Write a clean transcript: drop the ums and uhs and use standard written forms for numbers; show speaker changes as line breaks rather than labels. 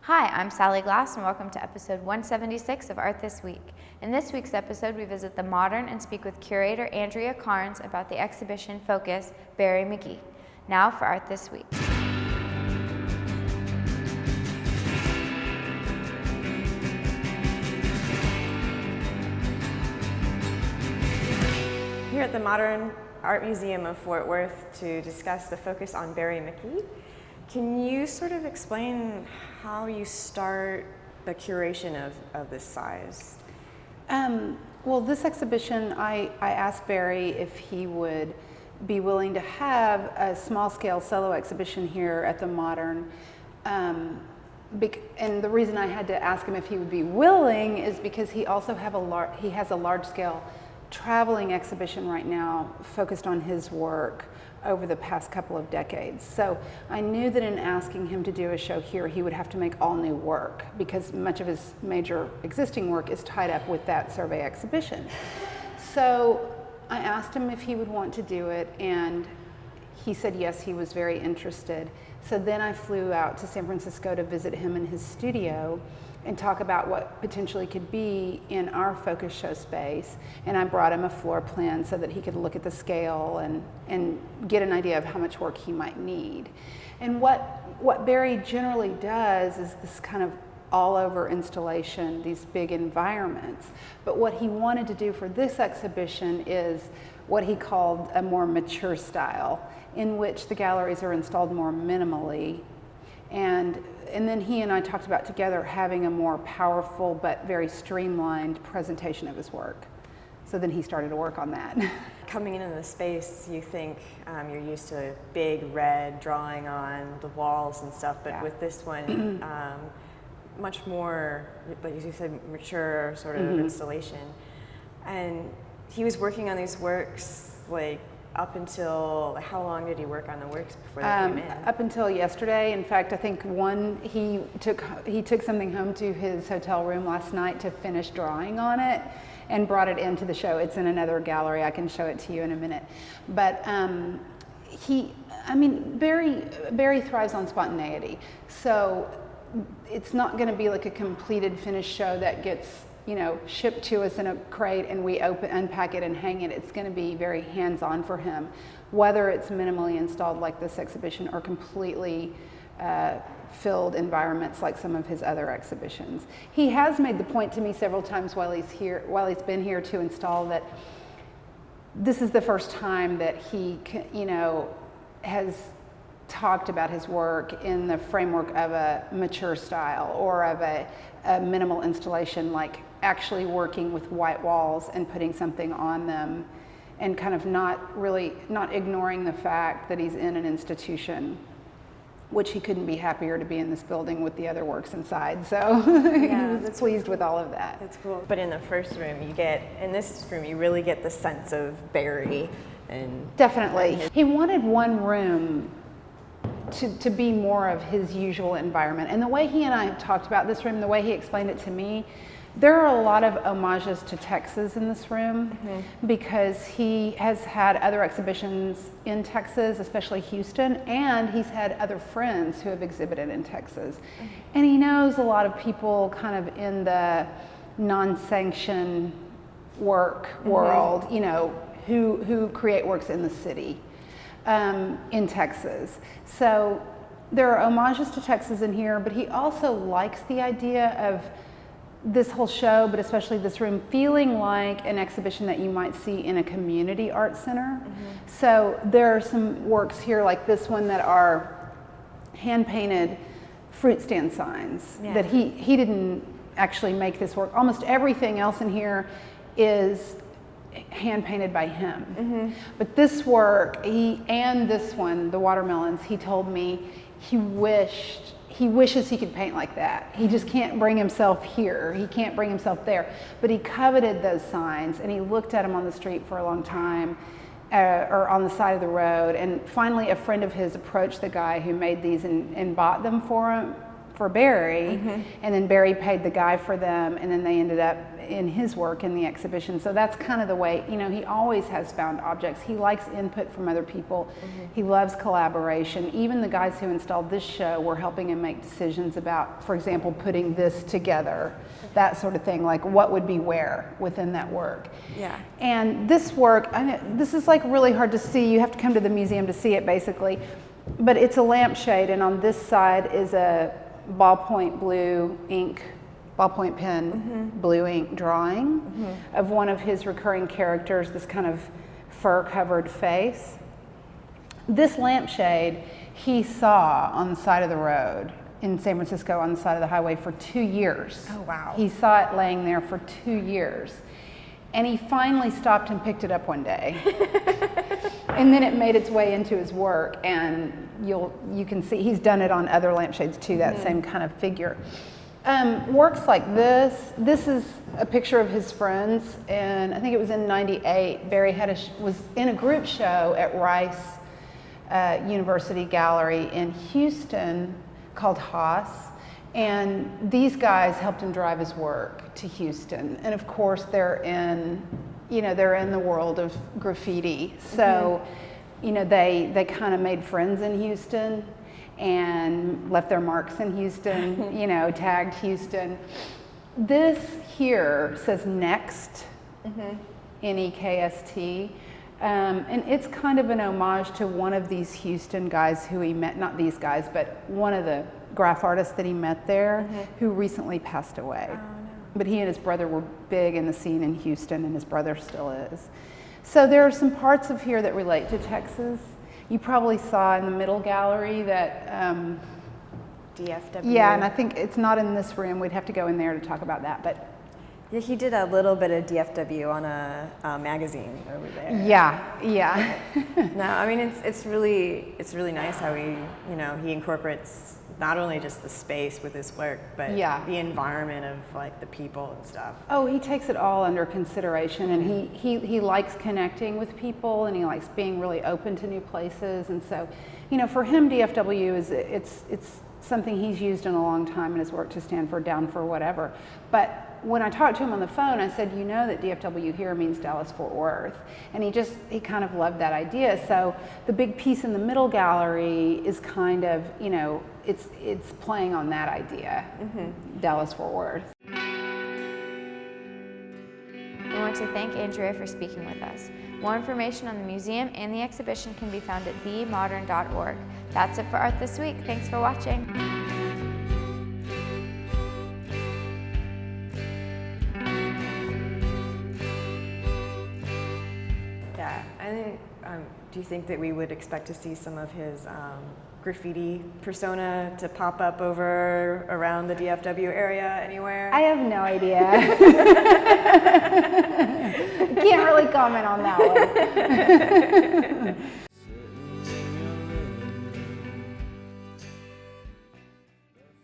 Hi, I'm Sally Glass and welcome to episode 176 of Art This Week. In this week's episode, we visit the Modern and speak with curator Andrea Karnes about the exhibition Focus, Barry McGee. Now for Art This Week.
Here at the Modern Art Museum of Fort Worth to discuss the focus on Barry McGee. Can you sort of explain how you start the curation of this size?
Well, this exhibition, I asked Barry if he would be willing to have a small-scale solo exhibition here at the Modern. And the reason I had to ask him if he would be willing is because he also has a large-scale traveling exhibition right now focused on his work over the past couple of decades. So I knew that in asking him to do a show here, he would have to make all new work because much of his major existing work is tied up with that survey exhibition. So I asked him if he would want to do it, and he said yes, he was very interested. So then I flew out to San Francisco to visit him in his studio and talk about what potentially could be in our focus show space. And I brought him a floor plan so that he could look at the scale and get an idea of how much work he might need. And what Barry generally does is this kind of all-over installation, these big environments. But what he wanted to do for this exhibition is what he called a more mature style, in which the galleries are installed more minimally. And then he and I talked about together having a more powerful but very streamlined presentation of his work. So then he started to work on that.
Coming into the space, you think you're used to big red drawing on the walls and stuff, but
Yeah.
with this one, much more, like you said, mature sort of installation. And he was working on these works like up until, how long did he work on the works before they came in?
Up until yesterday. In fact, I think he took something home to his hotel room last night to finish drawing on it and brought it into the show. It's in another gallery. I can show it to you in a minute. But Barry thrives on spontaneity. So it's not going to be like a completed finished show that gets shipped to us in a crate and we unpack it and hang it. It's going to be very hands-on for him, whether it's minimally installed like this exhibition or completely filled environments like some of his other exhibitions. He has made the point to me several times while he's been here to install that this is the first time that he has talked about his work in the framework of a mature style or of a minimal installation, like actually working with white walls and putting something on them and kind of not ignoring the fact that he's in an institution, which he couldn't be happier to be in this building with the other works inside. So
Yeah,
he was pleased with all of that.
That's cool. But in the first room, in this room, you really get the sense of Barry. And
Definitely. He wanted one room to be more of his usual environment. And the way he and I have talked about this room, the way he explained it to me, there are a lot of homages to Texas in this room because he has had other exhibitions in Texas, especially Houston, and he's had other friends who have exhibited in Texas. And he knows a lot of people kind of in the non-sanctioned work world, who create works in the city. In Texas. So there are homages to Texas in here, but he also likes the idea of this whole show, but especially this room, feeling like an exhibition that you might see in a community art center. So there are some works here like this one that are hand-painted fruit stand signs that he didn't actually make this work. Almost everything else in here is hand painted by him. But this work, and this one, the watermelons, he told me he wishes he could paint like that. He just can't bring himself here. He can't bring himself there. But he coveted those signs and he looked at them on the street for a long time or on the side of the road. And finally a friend of his approached the guy who made these and bought them for Barry, and then Barry paid the guy for them, and then they ended up in his work in the exhibition. So that's kind of the way, you know, he always has found objects. He likes input from other people. He loves collaboration. Even the guys who installed this show were helping him make decisions about, for example, putting this together, that sort of thing, like what would be where within that work.
Yeah.
And this work, this is like really hard to see. You have to come to the museum to see it basically. But it's a lampshade, and on this side is a ballpoint pen, blue ink drawing of one of his recurring characters, this kind of fur-covered face. This lampshade he saw on the side of the road in San Francisco on the side of the highway for 2 years.
Oh, wow.
He saw it laying there for 2 years. And he finally stopped and picked it up one day. And then it made its way into his work, and you can see he's done it on other lampshades too, that same kind of figure. Works like this is a picture of his friends, and I think it was in '98. Barry was in a group show at Rice University Gallery in Houston called Haas, and these guys helped him drive his work to Houston. And of course they're in the world of graffiti, so they kind of made friends in Houston and left their marks in Houston, tagged Houston. This here says Next, N-E-K-S-T, and it's kind of an homage to one of these Houston guys who he met, not these guys, but one of the graph artists that he met there who recently passed away.
Oh, no.
But he and his brother were big in the scene in Houston, and his brother still is. So there are some parts of here that relate to Texas. You probably saw in the middle gallery that
DFW.
yeah, and I think it's not in this room. We'd have to go in there to talk about that, but
Yeah, he did a little bit of DFW on a magazine over there.
yeah.
No, I mean it's really nice how he incorporates not only just the space with his work, but the environment of like the people and stuff.
Oh, he takes it all under consideration, and he likes connecting with people, and he likes being really open to new places. And so, for him, DFW is it's something he's used in a long time in his work to stand for down for whatever. But when I talked to him on the phone, I said, that DFW here means Dallas-Fort Worth. And he kind of loved that idea. So the big piece in the middle gallery is kind of, it's playing on that idea, Dallas-Fort Worth.
We want to thank Andrea for speaking with us. More information on the museum and the exhibition can be found at themodern.org. That's it for Art This Week. Thanks for watching.
Yeah, I think. Do you think that we would expect to see some of his graffiti persona to pop up over around the DFW area anywhere?
I have no idea. Can't really comment on that one.